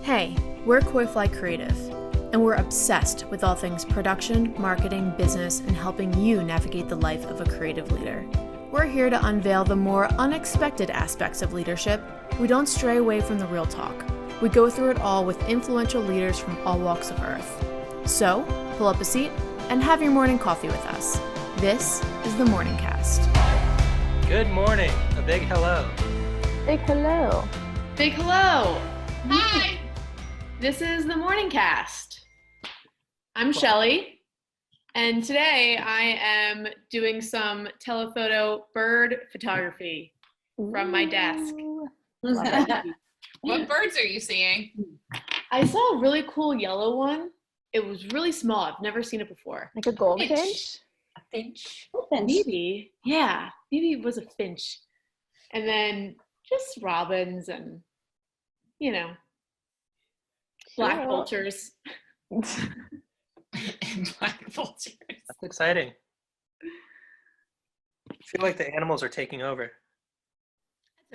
Hey, we're Koifly Creative, and we're obsessed with all things production, marketing, business, and helping you navigate the life of a creative leader. We're here to unveil the more unexpected aspects of leadership. We don't stray away from the real talk. We go through it all with influential leaders from all walks of earth. So, pull up a seat and have your morning coffee with us. This is the Morning Cast. Good morning. A big hello. Big hello. Big hello. Hi. This is the Morning Cast. I'm Shelly, and today I am doing some telephoto bird photography from my desk. What birds are you seeing? I saw a really cool yellow one. It was really small. I've never seen it before. Like a goldfinch? A finch. Maybe. Yeah. Maybe it was a finch. And then just robins and, black vultures. And black vultures. That's exciting. I feel like the animals are taking over.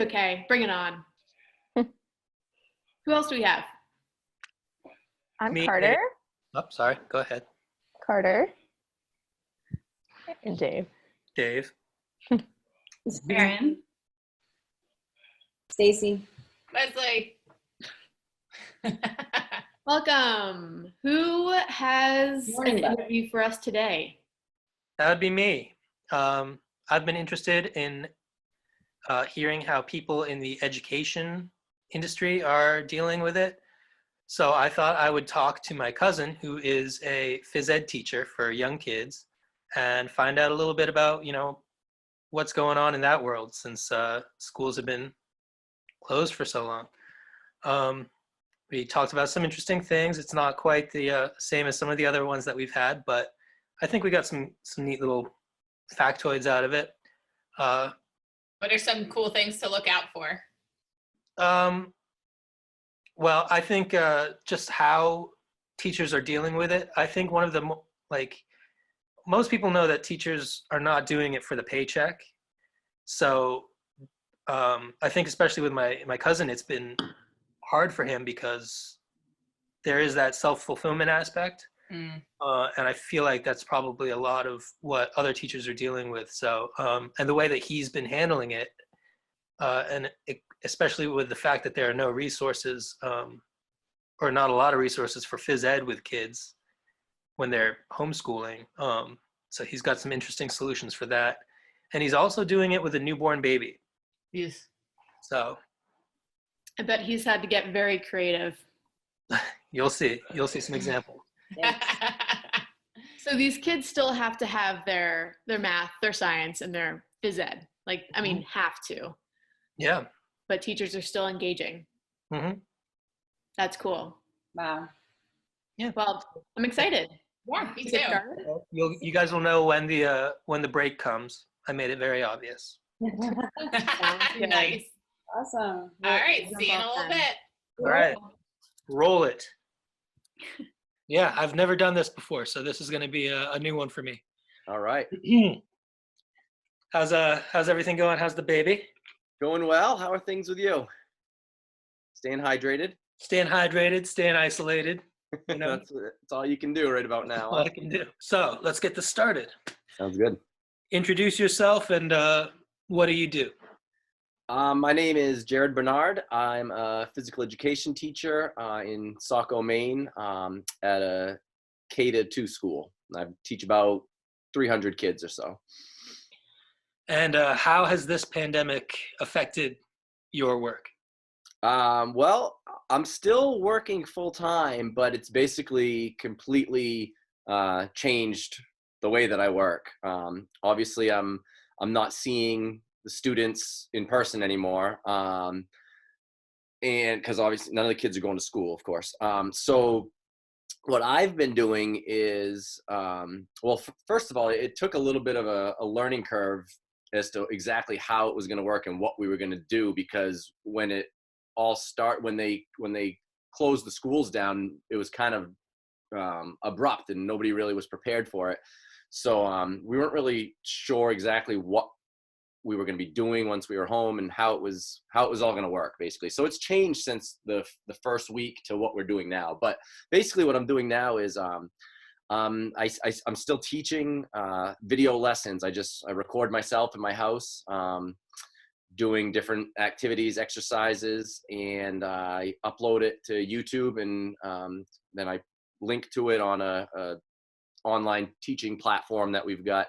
Okay, bring it on. Who else do we have? I'm Me, Carter. Oh, sorry. Go ahead. Carter. And Dave. Dave. Aaron. Stacy. Leslie. Welcome. Who has Morning, an bud. interview for us today? That would be me. I've been interested in hearing how people in the education industry are dealing with it. So I thought I would talk to my cousin, who is a phys ed teacher for young kids, and find out a little bit about, what's going on in that world since schools have been closed for so long. We talked about some interesting things. It's not quite the same as some of the other ones that we've had, but I think we got some neat little factoids out of it. What are some cool things to look out for? Well, I think just how teachers are dealing with it. I think one of the most people know that teachers are not doing it for the paycheck. So I think especially with my cousin, it's been hard for him because there is that self-fulfillment aspect. And I feel like that's probably a lot of what other teachers are dealing with. So, and the way that he's been handling it, especially with the fact that there are no resources, or not a lot of resources for phys ed with kids when they're homeschooling. So he's got some interesting solutions for that. And he's also doing it with a newborn baby. Yes. So I bet he's had to get very creative. you'll see some examples. So these kids still have to have their math, their science, and their phys ed. Have to. Yeah. But teachers are still engaging. Mm-hmm. That's cool. Wow. Yeah. Well, I'm excited. Yeah, me To get too. started. You guys will know when the break comes. I made it very obvious. good. Nice. Awesome. All right, jump see you in a off little then. bit. All right, roll it. Yeah, I've never done this before, so this is going to be a new one for me. All right. How's everything going? How's the baby? Going well. How are things with you? Staying hydrated? Staying hydrated, staying isolated. That's all you can do right about That's now. all I can do. So let's get this started. Sounds good. Introduce yourself and what do you do? My name is Jared Bernard. I'm a physical education teacher in Saco, Maine, at a K-2 school. I teach about 300 kids or so. And how has this pandemic affected your work? Well, I'm still working full time, but it's basically completely changed the way that I work. Obviously, I'm not seeing the students in person anymore, and because obviously none of the kids are going to school, of course. So what I've been doing is, first of all, it took a little bit of a learning curve as to exactly how it was going to work and what we were going to do, because when they closed the schools down, it was kind of abrupt and nobody really was prepared for it. So we weren't really sure exactly what we were going to be doing once we were home, and how it was all going to work, basically. So it's changed since the first week to what we're doing now. But basically what I'm doing now is I'm still teaching video lessons. I record myself in my house, doing different activities, exercises, and I upload it to YouTube, and then I link to it on a online teaching platform that we've got.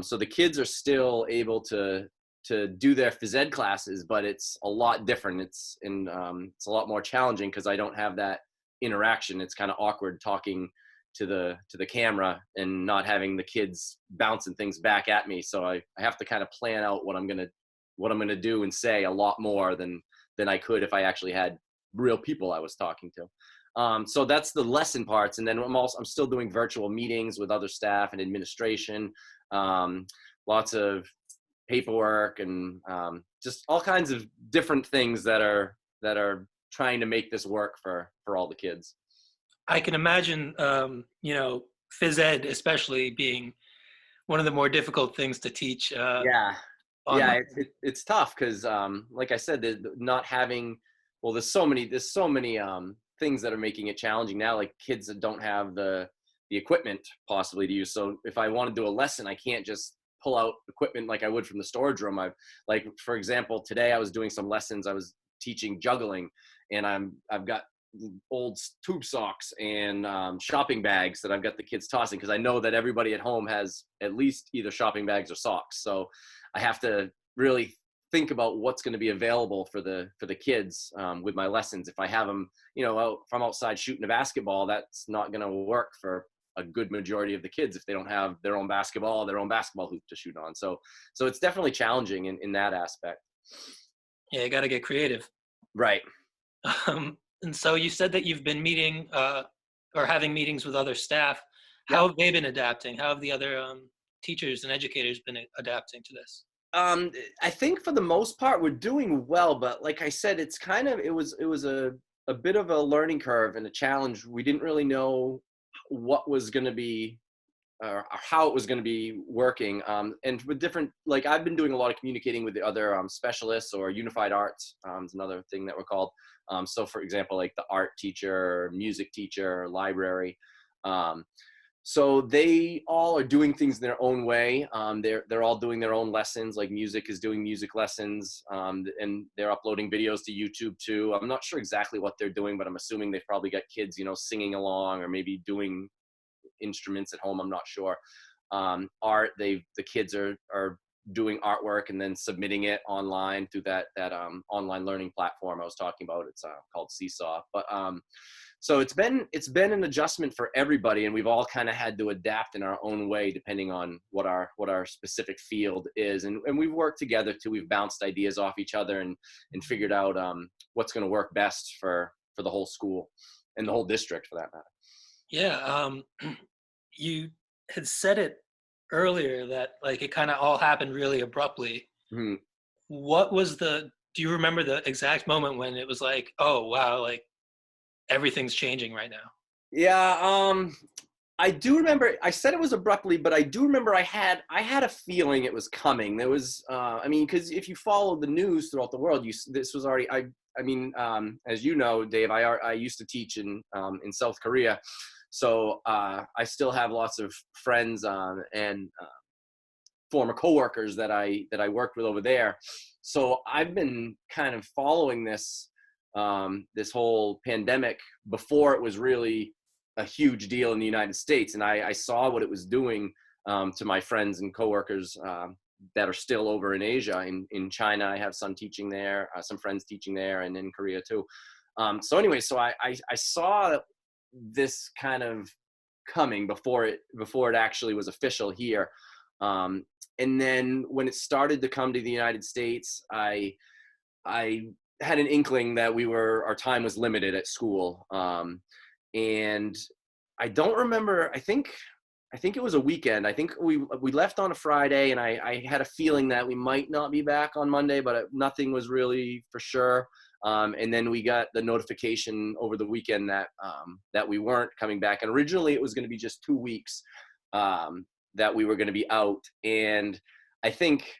So the kids are still able to do their phys ed classes, but it's a lot different. It's a lot more challenging because I don't have that interaction. It's kind of awkward talking to the camera and not having the kids bouncing things back at me. So I have to kind of plan out what I'm gonna do and say a lot more than I could if I actually had real people I was talking to. So that's the lesson parts, and then I'm still doing virtual meetings with other staff and administration, lots of paperwork, and just all kinds of different things that are trying to make this work for all the kids. I can imagine, phys ed especially being one of the more difficult things to teach. Yeah, online. it's tough because, like I said, there's so many things that are making it challenging now. Like kids that don't have the equipment possibly to use. So if I want to do a lesson, I can't just pull out equipment like I would from the storage room. Like for example, today I was doing some lessons. I was teaching juggling, and I've got old tube socks and shopping bags that I've got the kids tossing, because I know that everybody at home has at least either shopping bags or socks. So I have to really think about what's going to be available for the kids with my lessons. If I have them, if I'm outside shooting a basketball, that's not going to work for a good majority of the kids if they don't have their own basketball hoop to shoot on. So it's definitely challenging in that aspect. Yeah, you got to get creative. Right. And so you said that you've been meeting or having meetings with other staff. How have they been adapting? How have the other teachers and educators been adapting to this? I think for the most part we're doing well, but like I said, it was a bit of a learning curve and a challenge. We didn't really know what was going to be or how it was going to be working. And with different, like I've been doing a lot of communicating with the other specialists, or unified arts is another thing that we're called. So for example, like the art teacher, music teacher, library. So they all are doing things in their own way. They're all doing their own lessons. Like music is doing music lessons, and they're uploading videos to YouTube too. I'm not sure exactly what they're doing, but I'm assuming they've probably got kids, singing along or maybe doing instruments at home. I'm not sure. Art, the kids are doing artwork and then submitting it online through that online learning platform I was talking about. It's called Seesaw. But so it's been an adjustment for everybody, and we've all kind of had to adapt in our own way depending on what our specific field is. And we've worked together too. We've bounced ideas off each other and figured out what's going to work best for the whole school and the whole district for that matter. Yeah, you had said it earlier that like it kind of all happened really abruptly. Mm-hmm. Do you remember the exact moment when it was like, oh wow, like everything's changing right now? Yeah, I do remember. I said it was abruptly, but I do remember I had a feeling it was coming. There was, because if you follow the news throughout the world, this was already. As you know, Dave, I used to teach in South Korea, so I still have lots of friends and former coworkers that I worked with over there. So I've been kind of following this whole pandemic before it was really a huge deal in the United States, and I saw what it was doing to my friends and coworkers that are still over in Asia. In China, I have some teaching there, some friends teaching there, and in Korea too. So anyway, so I saw this kind of coming before it actually was official here. And then when it started to come to the United States, I had an inkling that our time was limited at school. And I don't remember, I think it was a weekend. I think we left on a Friday, and I had a feeling that we might not be back on Monday, but nothing was really for sure. And then we got the notification over the weekend that we weren't coming back. And originally it was going to be just 2 weeks that we were going to be out. And I think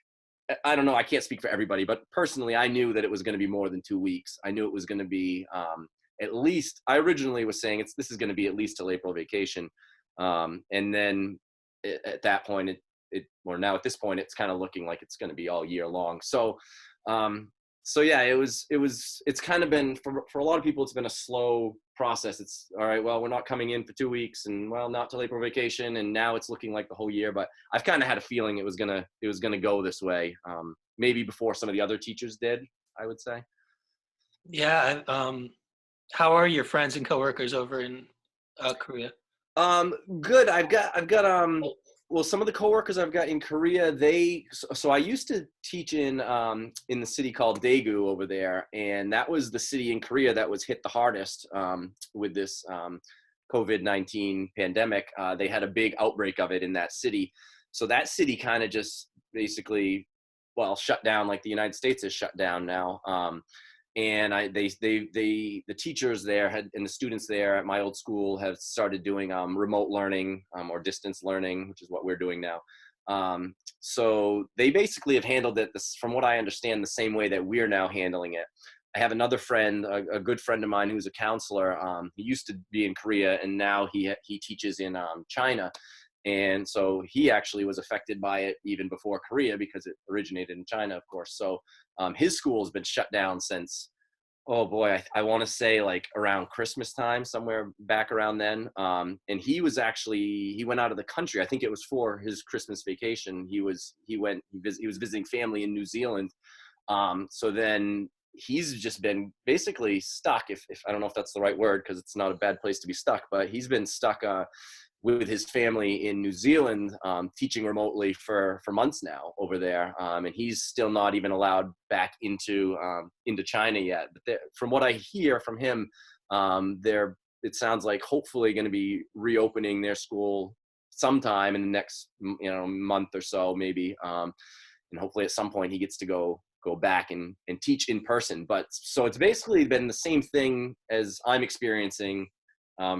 I don't know, I can't speak for everybody, but personally, I knew that it was going to be more than 2 weeks. I knew it was going to be at least, I originally was saying this is going to be at least till April vacation. And then at that point, or now at this point, it's kind of looking like it's going to be all year long. So, so yeah, it's kind of been, for a lot of people, it's been a slow process. It's all right, well, we're not coming in for 2 weeks, and well, not till April vacation, and now it's looking like the whole year. But I've kind of had a feeling it was gonna go this way, maybe before some of the other teachers did, I would say. Yeah. How are your friends and coworkers over in Korea? Good. I've got well, some of the coworkers I've got in Korea, so I used to teach in the city called Daegu over there, and that was the city in Korea that was hit the hardest with this COVID-19 pandemic. They had a big outbreak of it in that city. So that city kind of just basically, well, shut down like the United States is shut down now. And the teachers there and the students there at my old school have started doing remote learning or distance learning, which is what we're doing now. So they basically have handled it, from what I understand, the same way that we're now handling it. I have another friend, a good friend of mine, who's a counselor. He used to be in Korea, and now he teaches in China. And so he actually was affected by it even before Korea, because it originated in China, of course. So his school has been shut down since, oh boy, I want to say like around Christmas time, somewhere back around then. And he went out of the country. I think it was for his Christmas vacation. He was visiting family in New Zealand. So then he's just been basically stuck, if I don't know if that's the right word, because it's not a bad place to be stuck, but he's been stuck with his family in New Zealand, teaching remotely for months now over there. And he's still not even allowed back into China yet. But from what I hear from him, it sounds like hopefully going to be reopening their school sometime in the next month or so, maybe. And hopefully at some point he gets to go back and teach in person. But so it's basically been the same thing as I'm experiencing.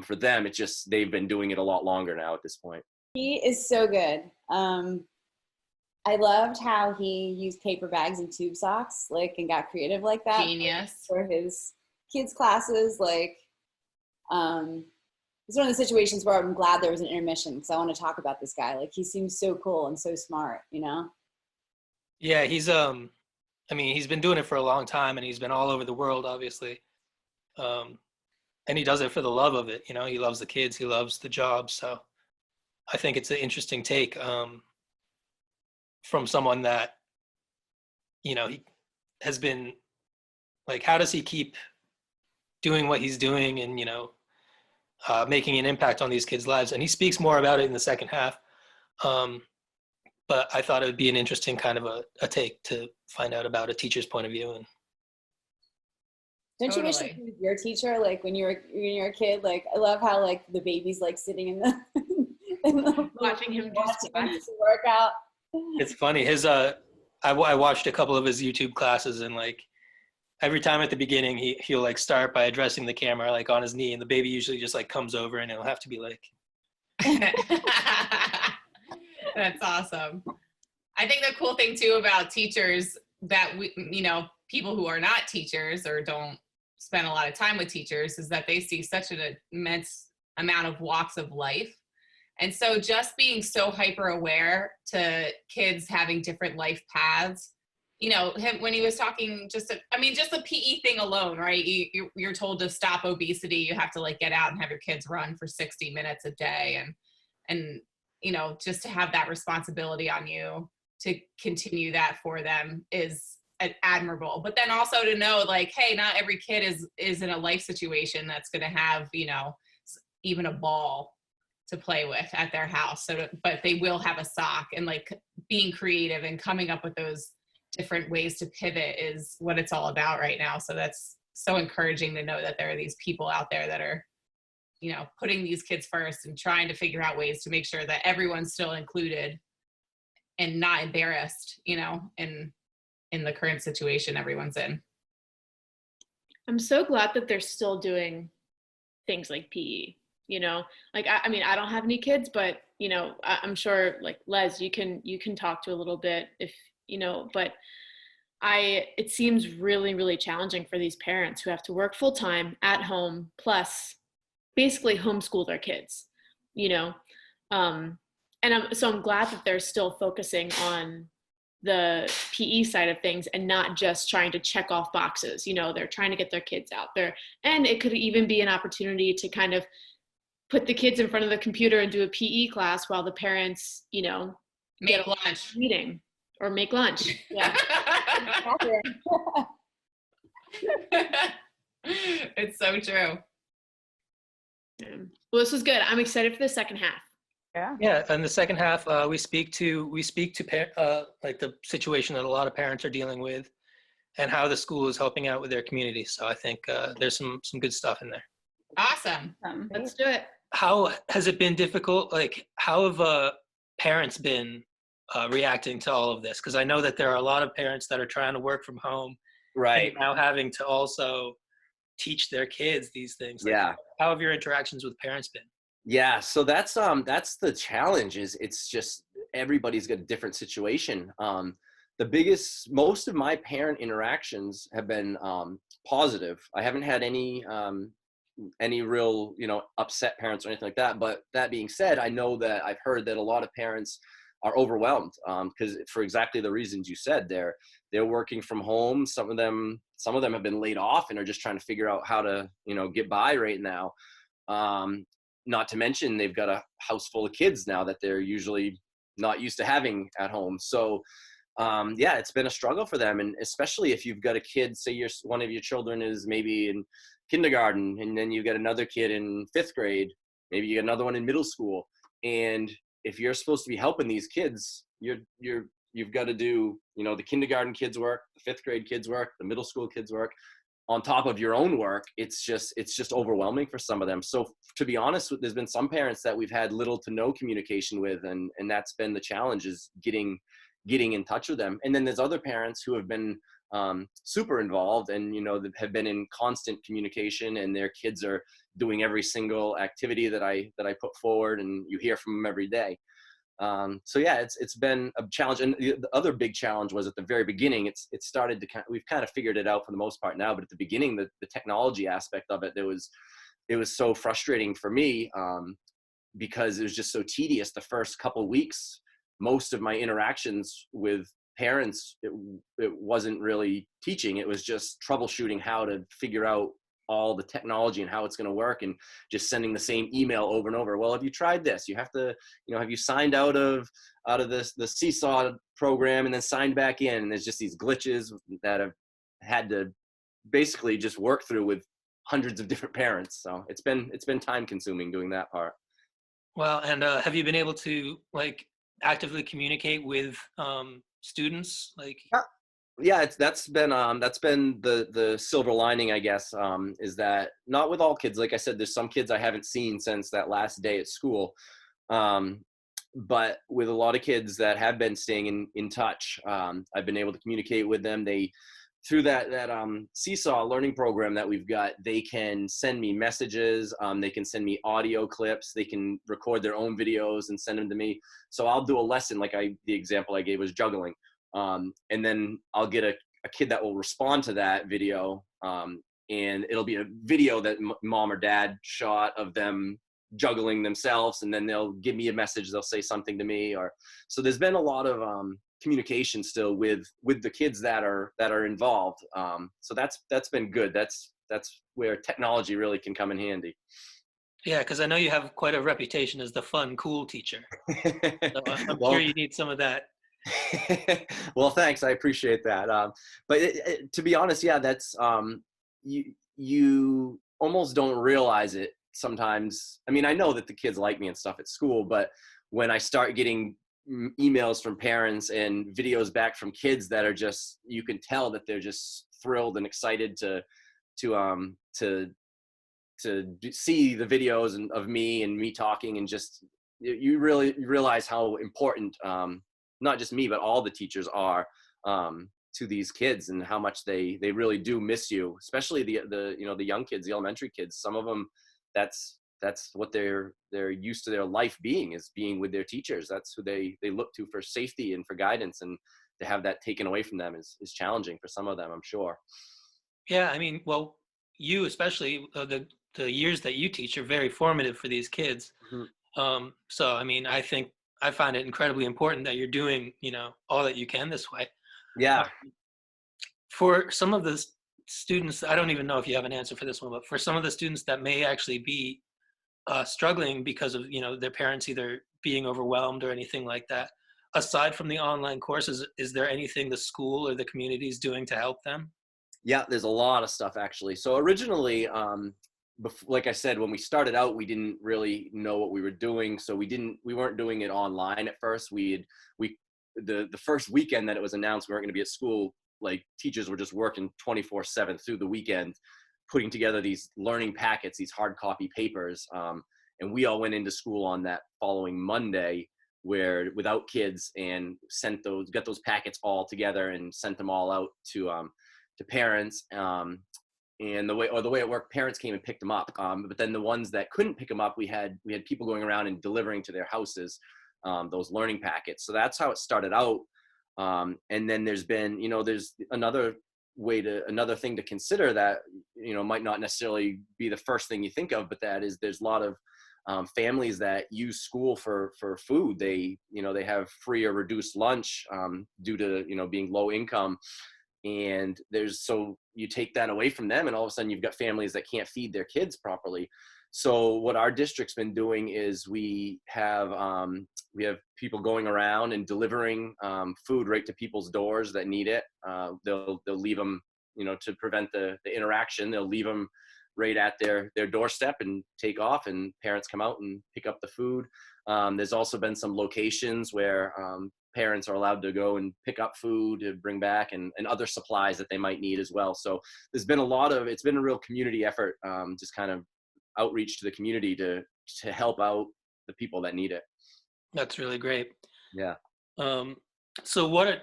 For them, it's just they've been doing it a lot longer now at this point. He is so good. I loved how he used paper bags and tube socks, and got creative like that. Genius. For his kids' classes. It's one of the situations where I'm glad there was an intermission, because I want to talk about this guy. He seems so cool and so smart, Yeah, he's he's been doing it for a long time, and he's been all over the world, obviously. And he does it for the love of it. He loves the kids, he loves the job. So I think it's an interesting take from someone that, he has been how does he keep doing what he's doing and, making an impact on these kids' lives? And he speaks more about it in the second half. But I thought it would be an interesting kind of a take to find out about a teacher's point of view. And don't you wish you was your teacher, when you were a kid? I love how the baby's sitting in the Watching him do squats. Workout. It's funny. I watched a couple of his YouTube classes, and every time at the beginning he'll start by addressing the camera on his knee, and the baby usually just comes over, and it'll have to be That's awesome. I think the cool thing too about teachers that people who are not teachers or don't spend a lot of time with teachers is that they see such an immense amount of walks of life. And so just being so hyper aware to kids having different life paths, when he was talking, just the PE thing alone, right? You're told to stop obesity. You have to get out and have your kids run for 60 minutes a day. And just to have that responsibility on you to continue that for them is admirable. But then also to know hey, not every kid is in a life situation that's going to have even a ball to play with at their house, but they will have a sock. And being creative and coming up with those different ways to pivot is what it's all about right now. So that's so encouraging to know that there are these people out there that are putting these kids first and trying to figure out ways to make sure that everyone's still included and not embarrassed in the current situation everyone's in. I'm so glad that they're still doing things like PE, I don't have any kids, but I'm sure Les, you can talk to a little bit but it seems really, really challenging for these parents who have to work full time at home, plus basically homeschool their kids, you know? And I'm glad that they're still focusing on the PE side of things and not just trying to check off boxes. They're trying to get their kids out there. And it could even be an opportunity to kind of put the kids in front of the computer and do a PE class while the parents, Make lunch. Meeting or make lunch. Yeah. It's so true. Well, this was good. I'm excited for the second half. Yeah, and the second half, we speak to like the situation that a lot of parents are dealing with, and how the school is helping out with their community. So I think there's some good stuff in there. Awesome. Let's do it. How has it been difficult? Like, how have parents been reacting to all of this? Because I know that there are a lot of parents that are trying to work from home, Right. and now having to also teach their kids these things. Like, Yeah. How have your interactions with parents been? Yeah, so that's the challenge. Is it's just everybody's got a different situation. Most of my parent interactions have been positive. I haven't had any real upset parents or anything like that. But that being said, I know that I've heard that a lot of parents are overwhelmed because for exactly the reasons you said. They're working from home. Some of them have been laid off and are just trying to figure out how to get by right now. Not to mention they've got a house full of kids now that they're usually not used to having at home. So it's been a struggle for them. And especially if you've got a kid, say one of your children is maybe in kindergarten, and then you get another kid in 5th grade, maybe you get another one in middle school. And if you're supposed to be helping these kids, you've got to do, the kindergarten kids work, the 5th grade kids work, the middle school kids work, on top of your own work. It's just overwhelming for some of them. So to be honest, there's been some parents that we've had little to no communication with, and that's been the challenge, is getting in touch with them. And then there's other parents who have been super involved and that have been in constant communication, and their kids are doing every single activity that I put forward, and you hear from them every day. It's been a challenge. And the other big challenge was at the very beginning. It started to we've kind of figured it out for the most part now, but at the beginning, the technology aspect of it, it was so frustrating for me because it was just so tedious. The first couple of weeks, most of my interactions with parents, it wasn't really teaching. It was just troubleshooting how to figure out all the technology and how it's going to work, and just sending the same email over and over. Well, have you tried this? You have to, have you signed out of the Seesaw program and then signed back in? And there's just these glitches that I've had to basically just work through with hundreds of different parents. So it's been time consuming doing that part. Well, and have you been able to actively communicate with students? Yeah, that's been the silver lining, I guess, is that not with all kids. Like I said, there's some kids I haven't seen since that last day at school, but with a lot of kids that have been staying in touch, I've been able to communicate with them. Through that Seesaw learning program that we've got, they can send me messages, they can send me audio clips, they can record their own videos and send them to me. So I'll do a lesson, the example I gave was juggling. And then I'll get a kid that will respond to that video, and it'll be a video that mom or dad shot of them juggling themselves, and then they'll give me a message, they'll say something to me. So there's been a lot of communication still with the kids that are involved. So that's been good. That's where technology really can come in handy. Yeah, because I know you have quite a reputation as the fun, cool teacher. So I'm sure you need some of that. Well, thanks. I appreciate that. But to be honest, yeah, that's you almost don't realize it sometimes. I mean, I know that the kids like me and stuff at school, but when I start getting emails from parents and videos back from kids that are just, you can tell that they're just thrilled and excited to see the videos of me talking, and just you really realize how important not just me, but all the teachers are to these kids, and how much they really do miss you, especially the young kids, the elementary kids. Some of them, that's what they're used to their life being, is being with their teachers. That's who they look to for safety and for guidance. And to have that taken away from them is challenging for some of them, I'm sure. Yeah, I mean, well, you especially the years that you teach are very formative for these kids. So I mean, I find it incredibly important that you're doing, all that you can this way. Yeah. For some of the students, I don't even know if you have an answer for this one, but for some of the students that may actually be struggling because of their parents either being overwhelmed or anything like that, aside from the online courses, is there anything the school or the community is doing to help them? Yeah, there's a lot of stuff actually. So originally, like I said, when we started out, we didn't really know what we were doing, so we weren't doing it online at first. The first weekend that it was announced we weren't going to be at school, like teachers were just working 24/7 through the weekend, putting together these learning packets, these hard copy papers, and we all went into school on that following Monday, where without kids, and got those packets all together and sent them all out to parents. And the way it worked, parents came and picked them up. But then the ones that couldn't pick them up, we had people going around and delivering to their houses those learning packets. So that's how it started out. And then there's been, there's another thing to consider that, might not necessarily be the first thing you think of, but there's a lot of families that use school for food. They have free or reduced lunch due to, being low income. And so you take that away from them, and all of a sudden you've got families that can't feed their kids properly. So what our district's been doing is we have people going around and delivering food right to people's doors that need it. They'll leave them, to prevent the interaction. They'll leave them right at their doorstep and take off, and parents come out and pick up the food. There's also been some locations where parents are allowed to go and pick up food to bring back, and other supplies that they might need as well. So it's been a real community effort, just kind of outreach to the community to help out the people that need it. That's really great. Yeah. So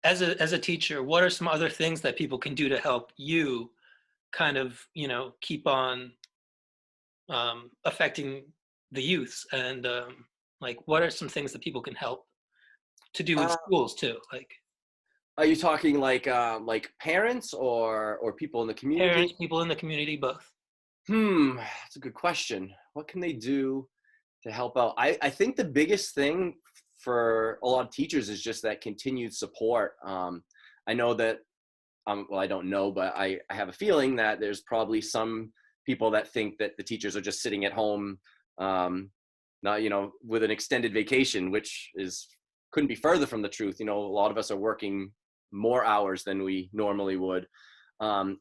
as a teacher, what are some other things that people can do to help you kind of, keep on affecting the youth? And what are some things that people can help to do with schools too? Are you talking like parents or people in the community? Parents, people in the community, both. That's a good question. What can they do to help out? I think the biggest thing for a lot of teachers is just that continued support. I know that, I don't know, but I have a feeling that there's probably some people that think that the teachers are just sitting at home, not, with an extended vacation, which couldn't be further from the truth. A lot of us are working more hours than we normally would. And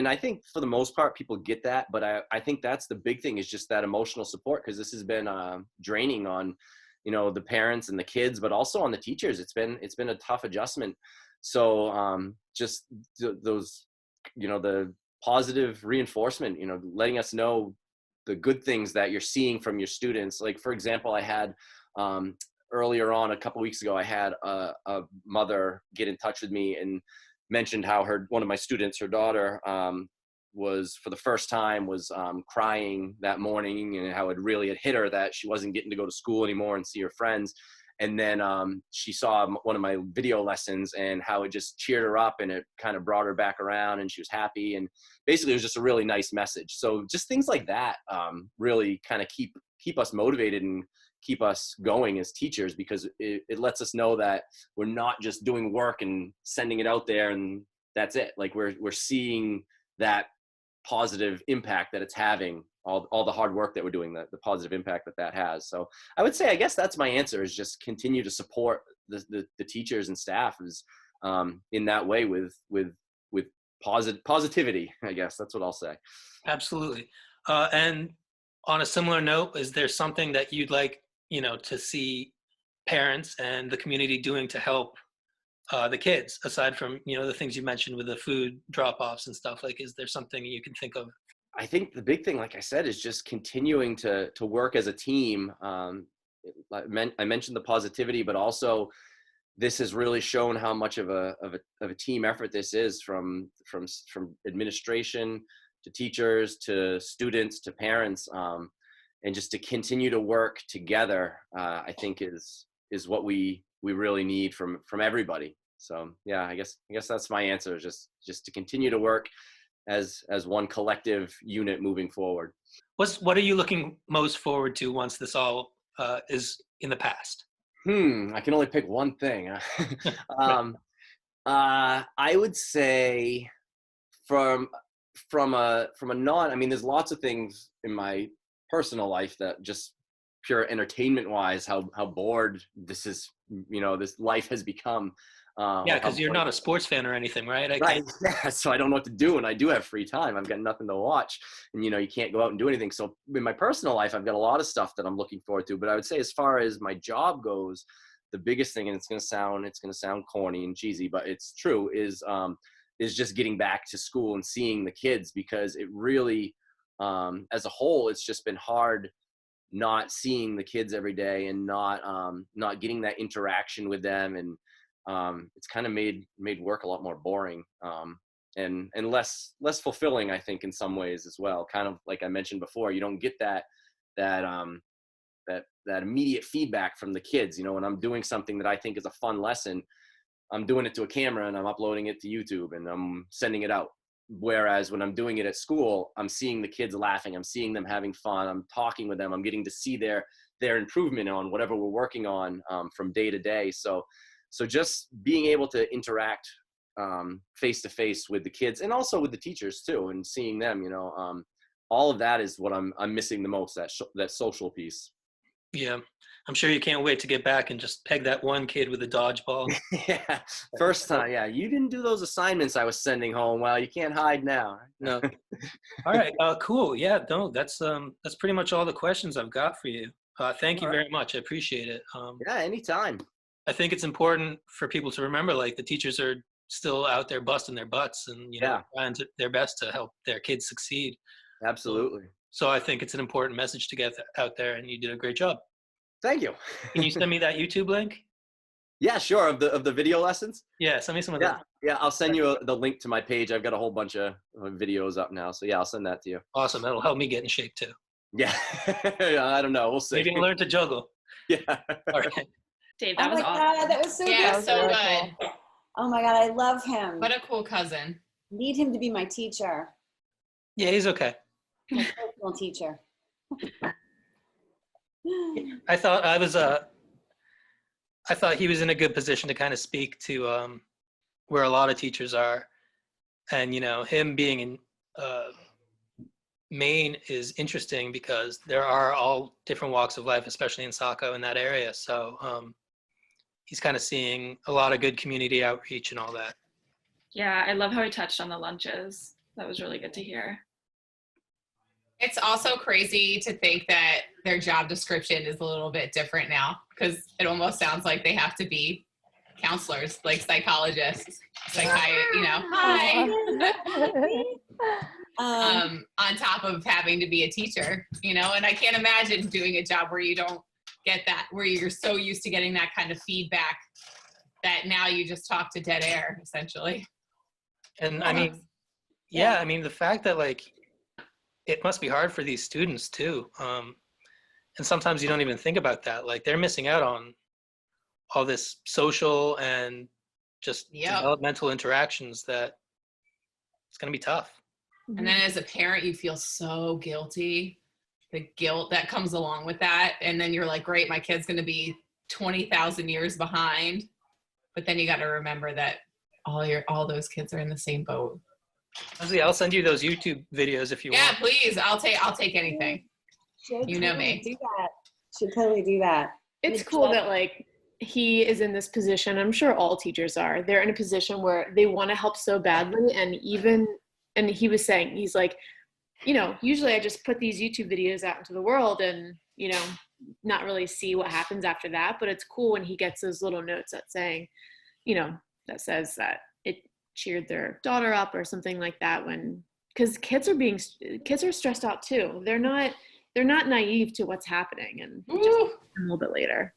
I think for the most part, people get that, but I think that's the big thing, is just that emotional support, because this has been draining on, the parents and the kids, but also on the teachers. It's been a tough adjustment. So just those, the positive reinforcement, letting us know the good things that you're seeing from your students. Like, for example, I had earlier on, a couple weeks ago, I had a mother get in touch with me and mentioned how one of my students, her daughter, was for the first time crying that morning, and how it really had hit her that she wasn't getting to go to school anymore and see her friends. And then she saw one of my video lessons, and how it just cheered her up, and it kind of brought her back around, and she was happy. And basically it was just a really nice message. So just things like that really kind of keep us motivated and keep us going as teachers, because it lets us know that we're not just doing work and sending it out there and that's it. Like we're seeing that positive impact that it's having, all the hard work that we're doing, the positive impact that has. So I would say, I guess that's my answer, is just continue to support the teachers and staff is in that way with positivity. I guess that's what I'll say. Absolutely. And on a similar note, is there something that you'd like, to see parents and the community doing to help the kids, aside from, the things you mentioned with the food drop-offs and stuff? Is there something you can think of? I think the big thing, like I said, is just continuing to work as a team. I mentioned the positivity, but also this has really shown how much of a team effort this is, from administration to teachers to students to parents, and just to continue to work together. I think is what we we really need from everybody. So yeah, I guess that's my answer, just to continue to work as one collective unit moving forward. What are you looking most forward to once this all is in the past? I can only pick one thing. I would say from a non, I mean, there's lots of things in my personal life that just pure entertainment wise, how bored this is, this life has become. Yeah, because you're not a sports fan or anything, right? Right. Yeah, so I don't know what to do, and I do have free time. I've got nothing to watch, and you can't go out and do anything. So in my personal life, I've got a lot of stuff that I'm looking forward to. But I would say, as far as my job goes, the biggest thing, and it's gonna sound corny and cheesy, but it's true, is just getting back to school and seeing the kids, because it really, as a whole, it's just been hard not seeing the kids every day and not getting that interaction with them, and it's kind of made work a lot more boring, and less fulfilling, I think, in some ways as well. Kind of like I mentioned before, you don't get that immediate feedback from the kids. When I'm doing something that I think is a fun lesson, I'm doing it to a camera and I'm uploading it to YouTube and I'm sending it out. Whereas when I'm doing it at school, I'm seeing the kids laughing, I'm seeing them having fun, I'm talking with them, I'm getting to see their improvement on whatever we're working on from day to day. So just being able to interact face to face with the kids, and also with the teachers too, and seeing them, all of that is what I'm missing the most, that social piece. Yeah, I'm sure you can't wait to get back and just peg that one kid with a dodgeball. Yeah, first time. Yeah, you didn't do those assignments I was sending home. Well, you can't hide now. No. All right. Cool. Yeah. No, that's pretty much all the questions I've got for you. Thank you very much. I appreciate it. Yeah, anytime. I think it's important for people to remember, like, the teachers are still out there busting their butts and trying their best to help their kids succeed. Absolutely. So I think it's an important message to get out there, and you did a great job. Thank you. Can you send me that YouTube link? Yeah, sure. Of the video lessons. Yeah, send me some of that. Yeah, I'll send you the link to my page. I've got a whole bunch of videos up now, so yeah, I'll send that to you. Awesome. That'll help me get in shape too. Yeah. I don't know. We'll see. Maybe I'll learn to juggle. Yeah. All right. Dave, that was awesome. God, that was so Yeah, good. so Really good. cool. Oh my God, I love him. What a cool cousin. Need him to be my teacher, Yeah, he's okay. my personal teacher. I thought he was in a good position to kind of speak to where a lot of teachers are, and him being in Maine is interesting because there are all different walks of life, especially in Saco, in that area. So he's kind of seeing a lot of good community outreach and all that. Yeah, I love how he touched on the lunches. That was really good to hear. It's also crazy to think that their job description is a little bit different now, because it almost sounds like they have to be counselors, like psychologists. It's like, hi. On top of having to be a teacher, and I can't imagine doing a job where you don't get that, where you're so used to getting that kind of feedback that now you just talk to dead air, essentially. And I mean, yeah, I mean, the fact that, like, it must be hard for these students too. And sometimes you don't even think about that. Like, they're missing out on all this social and just developmental interactions that it's going to be tough. And then as a parent, you feel so guilty, the guilt that comes along with that. And then you're like, great, my kid's going to be 20,000 years behind. But then you got to remember that all those kids are in the same boat. Leslie, I'll send you those YouTube videos if you want. Yeah, please. I'll take anything. You know me. Do that. Should totally do that. It's cool that, like, he is in this position. I'm sure all teachers are. They're in a position where they want to help so badly. And he was saying, he's like, usually I just put these YouTube videos out into the world and, not really see what happens after that. But it's cool when he gets those little notes that saying, that says that it cheered their daughter up or something like that, because kids are stressed out too. They're not naive to what's happening, and just a little bit later.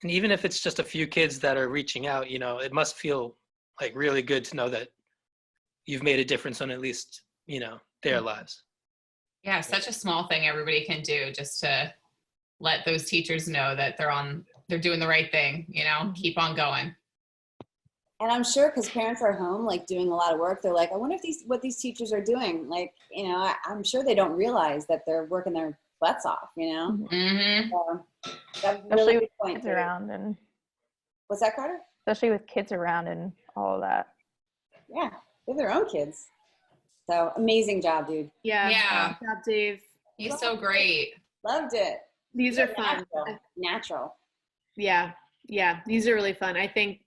And even if it's just a few kids that are reaching out, it must feel like really good to know that you've made a difference on at least, their lives. Yeah, such a small thing everybody can do just to let those teachers know that they're they're doing the right thing, keep on going. And I'm sure because parents are home, like doing a lot of work, they're like, I wonder what these teachers are doing. Like, I'm sure they don't realize that they're working their butts off, Mm-hmm. So that's a Especially really with good point. kids Dave. around and What's that, Carter? especially with kids around and all of that. Yeah, they have their own kids. So amazing job, dude. Yeah. Yeah. Good job, Dave. He's so great. Loved it. These are fun. Natural. Yeah. These are really fun. I think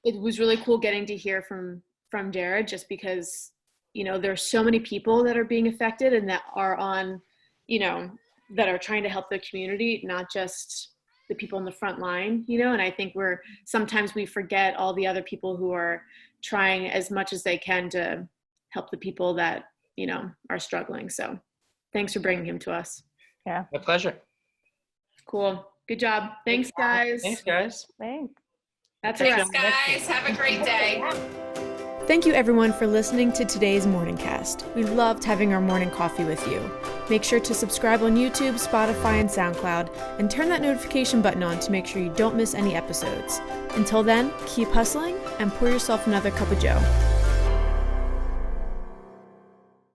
it was really cool getting to hear from Jared, just because, there's so many people that are being affected and that are on, that are trying to help the community, not just the people in the front line, and I think sometimes we forget all the other people who are trying as much as they can to help the people that, are struggling. So thanks for bringing him to us. My pleasure. Cool. Good job. Thanks, guys. Thanks, guys. Thanks. That's it. Thanks, guys. Have a great day. Thank you, everyone, for listening to today's morning cast. We loved having our morning coffee with you. Make sure to subscribe on YouTube, Spotify, and SoundCloud, and turn that notification button on to make sure you don't miss any episodes. Until then, keep hustling and pour yourself another cup of joe.